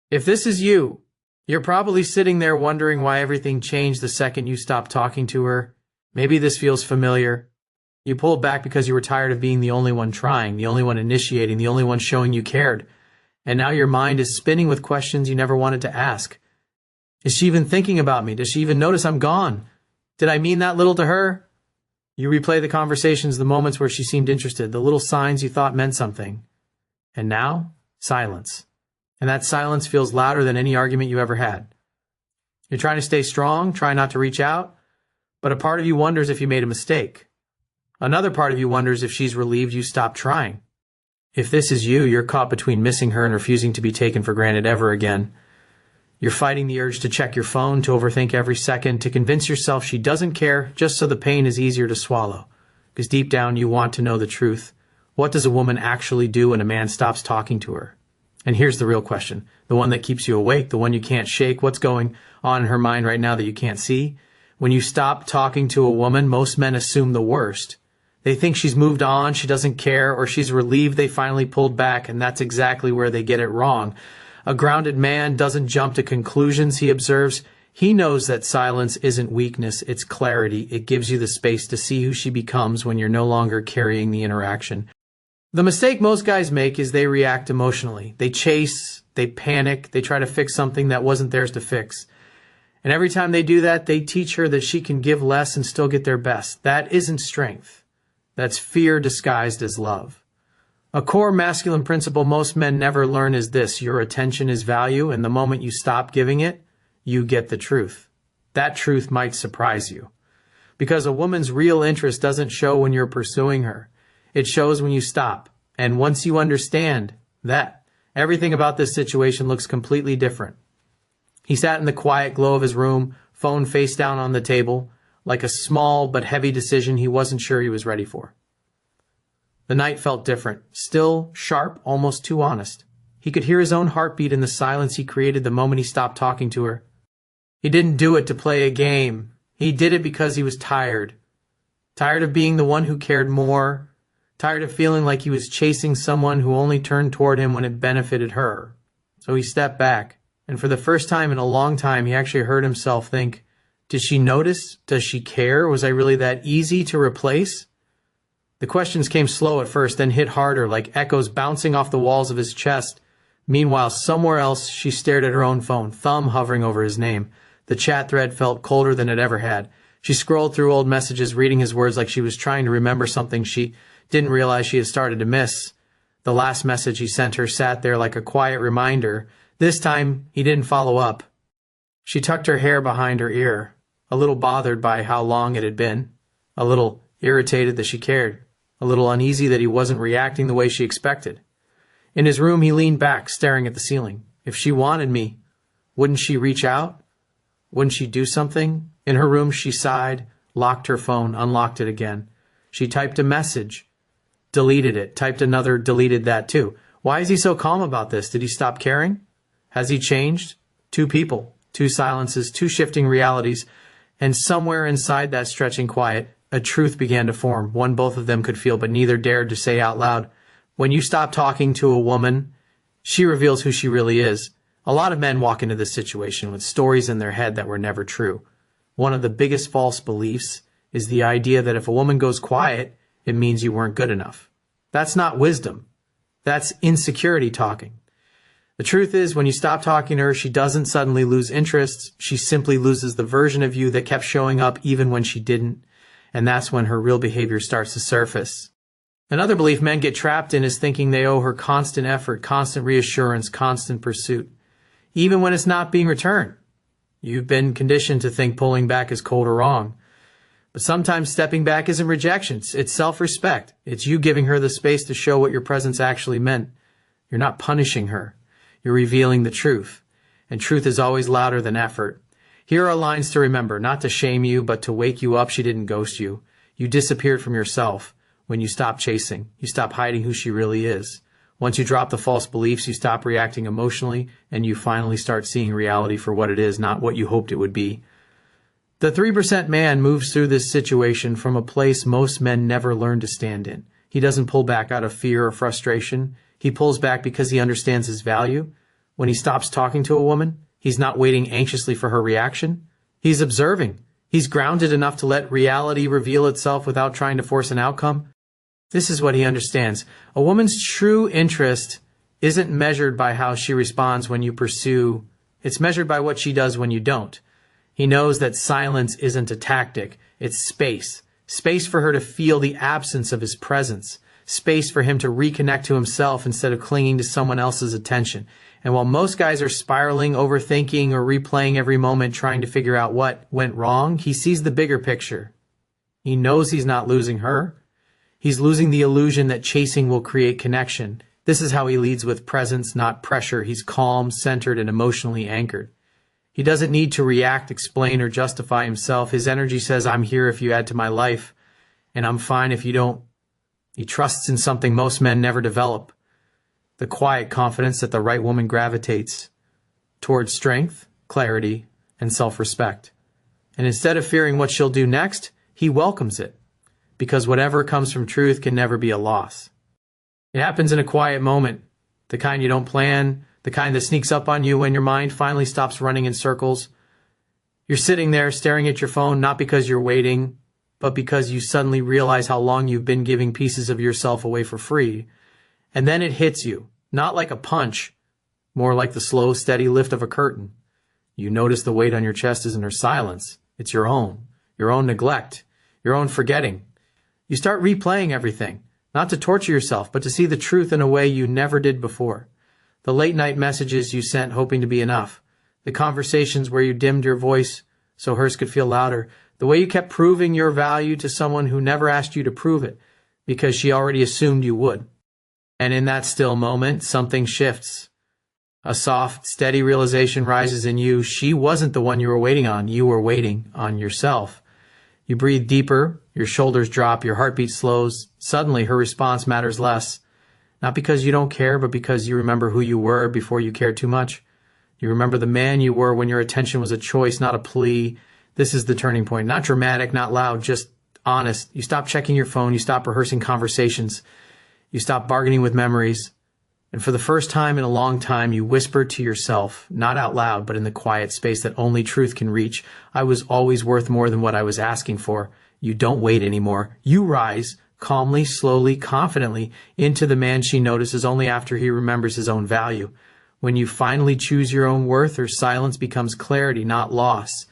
If this is you, you're probably sitting there wondering why everything changed the second you stopped talking to her. Maybe this feels familiar. You pulled back because you were tired of being the only one trying, the only one initiating, the only one showing you cared. And now your mind is spinning with questions you never wanted to ask. Is she even thinking about me? Does she even notice I'm gone? Did I mean that little to her? You replay the conversations, the moments where she seemed interested, the little signs you thought meant something. And now, silence. And that silence feels louder than any argument you ever had. You're trying to stay strong, trying not to reach out, but a part of you wonders if you made a mistake. Another part of you wonders if she's relieved you stopped trying. If this is you, you're caught between missing her and refusing to be taken for granted ever again. You're fighting the urge to check your phone, to overthink every second, to convince yourself she doesn't care, just so the pain is easier to swallow. Because deep down you want to know the truth. What does a woman actually do when a man stops talking to her? And here's the real question, the one that keeps you awake, the one you can't shake. What's going on in her mind right now that you can't see? When you stop talking to a woman, most men assume the worst. They think she's moved on, she doesn't care, or she's relieved they finally pulled back, and that's exactly where they get it wrong. A grounded man doesn't jump to conclusions, he observes. He knows that silence isn't weakness, it's clarity. It gives you the space to see who she becomes when you're no longer carrying the interaction. The mistake most guys make is they react emotionally. They chase, they panic, they try to fix something that wasn't theirs to fix. And every time they do that, they teach her that she can give less and still get their best. That isn't strength. That's fear disguised as love. A core masculine principle most men never learn is this: your attention is value, and the moment you stop giving it, you get the truth. That truth might surprise you. Because a woman's real interest doesn't show when you're pursuing her. It shows when you stop. And once you understand that, everything about this situation looks completely different. He sat in the quiet glow of his room, phone face down on the table, like a small but heavy decision he wasn't sure he was ready for. The night felt different, still, sharp, almost too honest. He could hear his own heartbeat in the silence he created the moment he stopped talking to her. He didn't do it to play a game. He did it because he was tired. Tired of being the one who cared more. Tired of feeling like he was chasing someone who only turned toward him when it benefited her. So he stepped back, and for the first time in a long time, he actually heard himself think, did she notice? Does she care? Was I really that easy to replace? The questions came slow at first, then hit harder, like echoes bouncing off the walls of his chest. Meanwhile, somewhere else, she stared at her own phone, thumb hovering over his name. The chat thread felt colder than it ever had. She scrolled through old messages, reading his words like she was trying to remember something she didn't realize she had started to miss. The last message he sent her sat there like a quiet reminder. This time, he didn't follow up. She tucked her hair behind her ear, a little bothered by how long it had been, a little irritated that she cared, a little uneasy that he wasn't reacting the way she expected. In his room, he leaned back, staring at the ceiling. If she wanted me, wouldn't she reach out? Wouldn't she do something? In her room, she sighed, locked her phone, unlocked it again. She typed a message, deleted it, typed another, deleted that too. Why is he so calm about this? Did he stop caring? Has he changed? Two people, two silences, two shifting realities, and somewhere inside that stretching quiet, a truth began to form, one both of them could feel but neither dared to say out loud. When you stop talking to a woman, she reveals who she really is. A lot of men walk into this situation with stories in their head that were never true. One of the biggest false beliefs is the idea that if a woman goes quiet, it means you weren't good enough. That's not wisdom. That's insecurity talking. The truth is, when you stop talking to her, she doesn't suddenly lose interest. She simply loses the version of you that kept showing up even when she didn't. And that's when her real behavior starts to surface. Another belief men get trapped in is thinking they owe her constant effort, constant reassurance, constant pursuit, even when it's not being returned. You've been conditioned to think pulling back is cold or wrong. But sometimes stepping back isn't rejection, it's self-respect. It's you giving her the space to show what your presence actually meant. You're not punishing her. You're revealing the truth. And truth is always louder than effort. Here are lines to remember, not to shame you, but to wake you up. She didn't ghost you. You disappeared from yourself when you stopped chasing. You stopped hiding who she really is. Once you drop the false beliefs, you stop reacting emotionally, and you finally start seeing reality for what it is, not what you hoped it would be. The 3% man moves through this situation from a place most men never learn to stand in. He doesn't pull back out of fear or frustration. He pulls back because he understands his value. When he stops talking to a woman, he's not waiting anxiously for her reaction. He's observing. He's grounded enough to let reality reveal itself without trying to force an outcome. This is what he understands. A woman's true interest isn't measured by how she responds when you pursue. It's measured by what she does when you don't. He knows that silence isn't a tactic. It's space. Space for her to feel the absence of his presence. Space for him to reconnect to himself instead of clinging to someone else's attention. And while most guys are spiraling, overthinking, or replaying every moment trying to figure out what went wrong, he sees the bigger picture. He knows he's not losing her. He's losing the illusion that chasing will create connection. This is how he leads with presence, not pressure. He's calm, centered, and emotionally anchored. He doesn't need to react, explain, or justify himself. His energy says, I'm here if you add to my life, and I'm fine if you don't. He trusts in something most men never develop. The quiet confidence that the right woman gravitates towards strength, clarity, and self-respect. And instead of fearing what she'll do next, he welcomes it. Because whatever comes from truth can never be a loss. It happens in a quiet moment, the kind you don't plan, the kind that sneaks up on you when your mind finally stops running in circles. You're sitting there staring at your phone, not because you're waiting, but because you suddenly realize how long you've been giving pieces of yourself away for free. And then it hits you, not like a punch, more like the slow, steady lift of a curtain. You notice the weight on your chest isn't her silence. It's your own neglect, your own forgetting. You start replaying everything, not to torture yourself, but to see the truth in a way you never did before. The late-night messages you sent hoping to be enough. The conversations where you dimmed your voice so hers could feel louder. The way you kept proving your value to someone who never asked you to prove it, because she already assumed you would. And in that still moment, something shifts. A soft, steady realization rises in you. She wasn't the one you were waiting on. You were waiting on yourself. You breathe deeper, your shoulders drop, your heartbeat slows. Suddenly, her response matters less. Not because you don't care, but because you remember who you were before you cared too much. You remember the man you were when your attention was a choice, not a plea. This is the turning point. Not dramatic, not loud, just honest. You stop checking your phone. You stop rehearsing conversations. You stop bargaining with memories. And for the first time in a long time, you whisper to yourself, not out loud, but in the quiet space that only truth can reach. I was always worth more than what I was asking for. You don't wait anymore. You rise calmly, slowly, confidently into the man she notices only after he remembers his own value. When you finally choose your own worth, her silence becomes clarity, not loss.